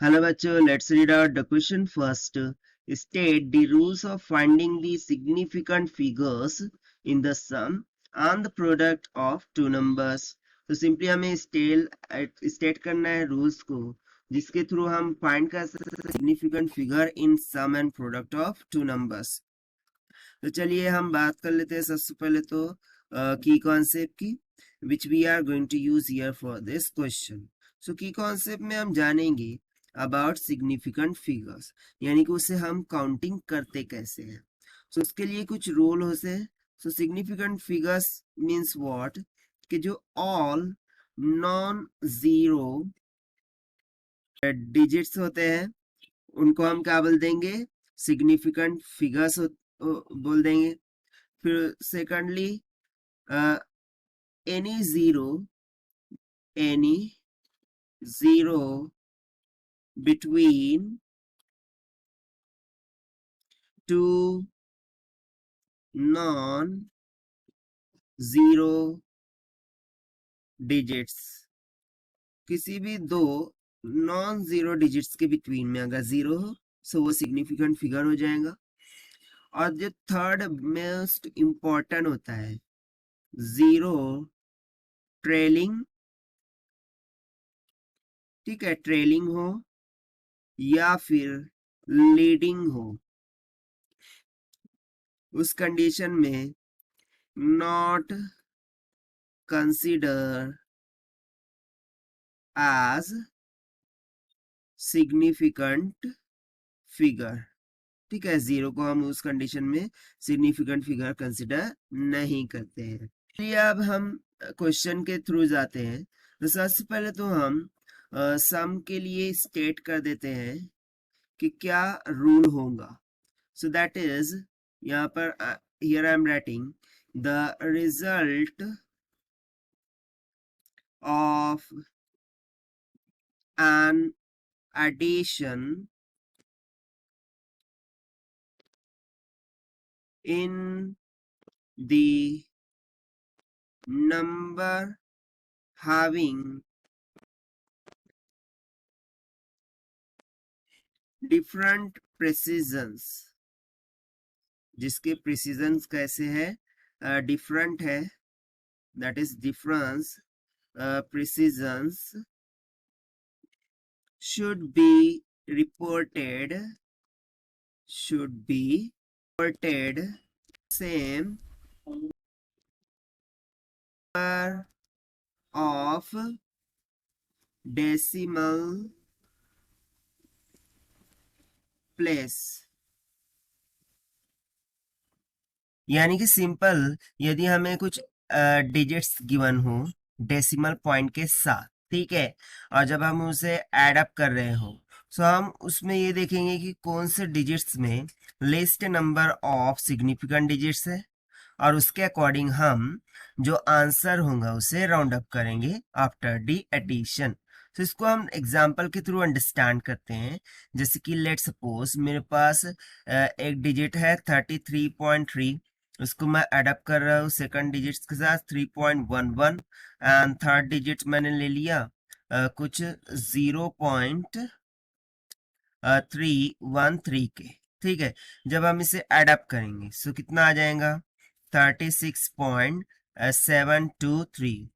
Hello bachcho, let's read out the question first. State the rules of finding the significant figures in the sum and the product of two numbers. तो simply हमें state करना है rules को जिसके through हम find कर सकते हैं significant figure in sum and product of two numbers. तो चलिए हम बात कर लेते हैं सबसे पहले तो की कॉन्सेप्ट की which we are going to use here for this question. So key concept में हम जानेंगे अबाउट सिग्निफिकेंट फिगर्स यानी कि उसे हम काउंटिंग करते कैसे हैं। सो उसके लिए कुछ रूल होते हैं। सो सिग्निफिकेंट फिगर्स मींस व्हाट कि जो ऑल नॉन जीरो डिजिट्स होते हैं उनको हम क्या बोल देंगे, सिग्निफिकेंट फिगर्स बोल देंगे। फिर secondly any zero between two non-zero digits, किसी भी दो नॉन जीरो डिजिट्स के बिटवीन में अगर जीरो हो सो वो सिग्निफिकेंट फिगर हो जाएगा। और जो थर्ड मोस्ट इंपॉर्टेंट होता है जीरो ट्रेलिंग, ठीक है, ट्रेलिंग हो या फिर लीडिंग हो, उस कंडीशन में not consider as significant figure. ठीक है, जीरो को हम उस कंडीशन में सिग्निफिकेंट फिगर कंसिडर नहीं करते हैं। चलिए अब हम क्वेश्चन के थ्रू जाते हैं। तो सबसे पहले तो हम सम के लिए स्टेट कर देते हैं कि क्या रूल होगा। सो दैट इज यहाँ पर here I am writing the result of an addition in the number having different precisions, जिसके प्रिसीजन्स कैसे है, डिफरेंट है, that is difference precisions should be reported same number of decimal place। यानी कि simple यदि हमें कुछ डिजिट्स गिवन हो डेसिमल पॉइंट के साथ, ठीक है, और जब हम उसे ऐड अप कर रहे हो सो हम उसमें ये देखेंगे कि कौन से डिजिट्स में list number of significant digits है और उसके अकॉर्डिंग हम जो आंसर होगा उसे राउंड अप करेंगे आफ्टर दी एडिशन। तो इसको हम एग्जांपल के थ्रू अंडरस्टैंड करते हैं। जैसे कि लेट सपोज मेरे पास एक डिजिट है 33.3, उसको मैं एडअप कर रहा हूँ सेकंड डिजिट्स के साथ 3.11 एंड थर्ड डिजिट मैंने ले लिया कुछ 0.313 के। ठीक है, जब हम इसे एडअप करेंगे सो कितना आ जाएगा 36.723।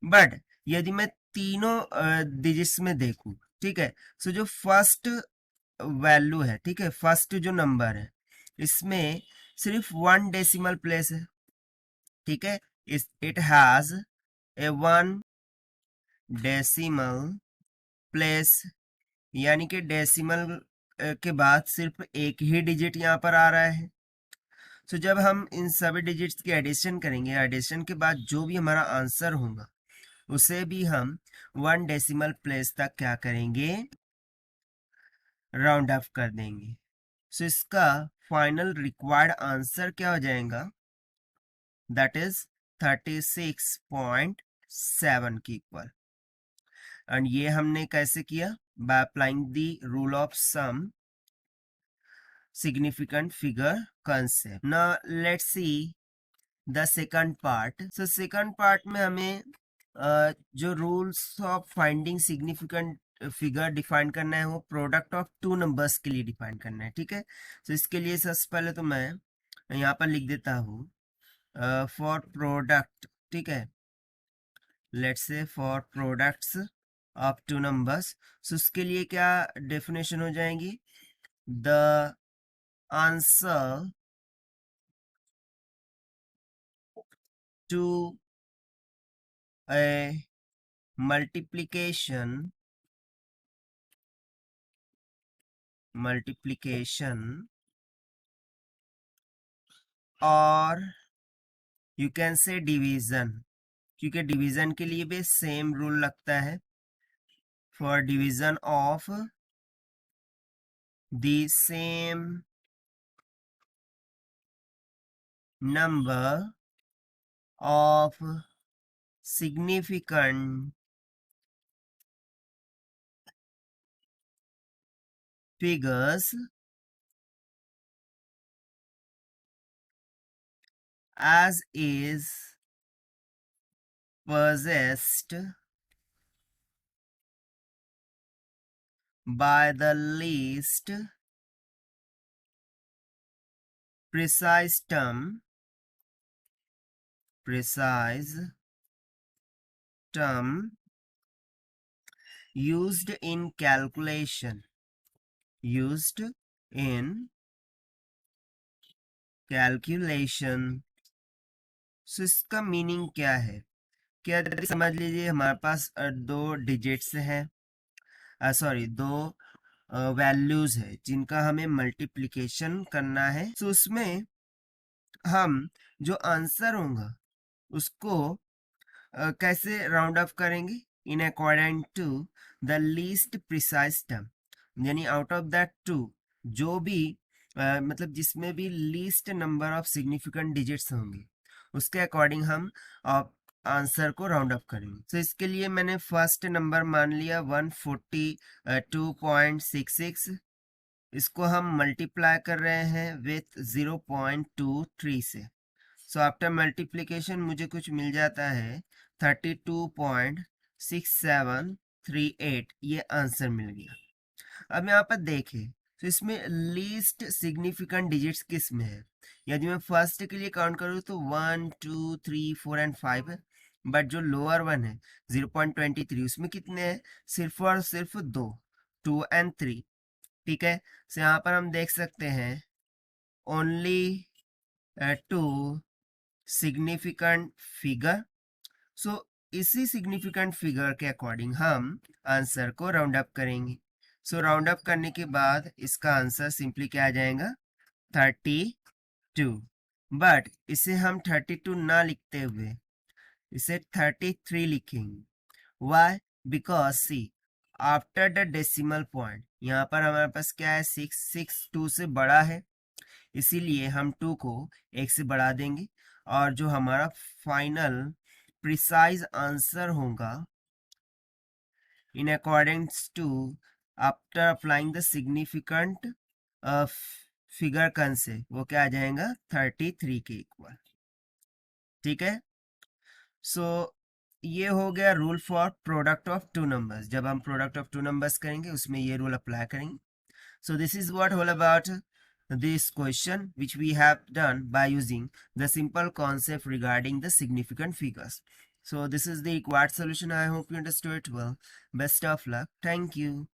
बट यदि मैं तीनों डिजिट्स में देखूं, ठीक है, सो जो फर्स्ट वैल्यू है, ठीक है, फर्स्ट जो नंबर है इसमें सिर्फ 1 डेसिमल प्लेस है। ठीक है, it has a 1 decimal place, यानी कि डेसिमल के बाद सिर्फ एक ही डिजिट यहाँ पर आ रहा है। तो जब हम इन सभी डिजिट्स की एडिशन करेंगे, एडिशन के बाद जो भी हमारा आंसर होगा उसे भी हम 1 डेसिमल प्लेस तक क्या करेंगे, राउंड ऑफ कर देंगे। सो इसका फाइनल रिक्वायर्ड आंसर क्या हो जाएगा, दैट इज 36.7 की इक्वल। एंड ये हमने कैसे किया, by applying the rule of sum significant figure concept. Now let's see the second part. So second part में हमें जो rules of finding significant figure define करना है वो प्रोडक्ट ऑफ टू नंबर्स के लिए डिफाइन करना है, ठीक है। तो इसके लिए सबसे पहले तो मैं यहाँ पर लिख देता हूँ फॉर प्रोडक्ट, ठीक है, let's say for products of two numbers. So उसके लिए क्या डेफिनेशन हो जाएंगी, the answer to a multiplication और यू कैन से डिवीजन, क्योंकि डिवीजन के लिए भी सेम रूल लगता है, for division of the same number of significant figures as is possessed by the least precise term used in calculation, सो इसका meaning क्या है, क्या समझ लीजिए हमारे पास दो डिजिट्स हैं, सॉरी दो वैल्यूज है जिनका हमें मल्टीप्लिकेशन करना है। तो उसमें हम जो आंसर होगा उसको कैसे राउंड ऑफ करेंगे, in according to the least precise term, यानी आउट ऑफ दैट टू जो भी मतलब जिसमें भी least number of significant digits होंगे उसके अकॉर्डिंग हम आंसर को राउंड अप करेंगे। तो इसके लिए मैंने फर्स्ट नंबर मान लिया 142.66, इसको हम मल्टीप्लाई कर रहे हैं विथ 0.23 से। सो आफ्टर मल्टीप्लीकेशन मुझे कुछ मिल जाता है 32.6738, ये आंसर मिल गया। अब यहाँ पर देखें तो इसमें लीस्ट सिग्निफिकेंट डिजिट्स किस में है, यदि मैं फर्स्ट के लिए काउंट करूँ तो 1 2 3 4 एंड 5 है, बट जो लोअर वन है 0.23 उसमें कितने हैं, सिर्फ और सिर्फ दो, 2 एंड 3, ठीक है। तो यहाँ पर हम देख सकते हैं ओनली टू सिग्निफिकेंट फिगर। सो इसी सिग्निफिकेंट फिगर के अकॉर्डिंग हम आंसर को राउंड अप करेंगे। सो राउंड अप करने के बाद इसका आंसर सिंपली क्या आ जाएगा 32, बट इसे हम 32 ना लिखते हुए इसे 33 लिखेंगे। Why, because see after the decimal point यहाँ पर हमारे पास क्या है 6 2 से बड़ा है, इसीलिए हम 2 को 1 से बढ़ा देंगे और जो हमारा फाइनल प्रिसाइज आंसर होगा in accordance to after applying the significant figure concept वो क्या आ जाएगा 33 के इक्वल, ठीक है। सो ये हो गया rule for product of two numbers, जब हम प्रोडक्ट ऑफ टू नंबर्स करेंगे उसमें ये रूल अप्लाई करेंगे। So this is what all about this question which we have done by using the simple concept regarding the significant figures. So this is the required solution. I hope you understood it well. Best of luck. Thank you.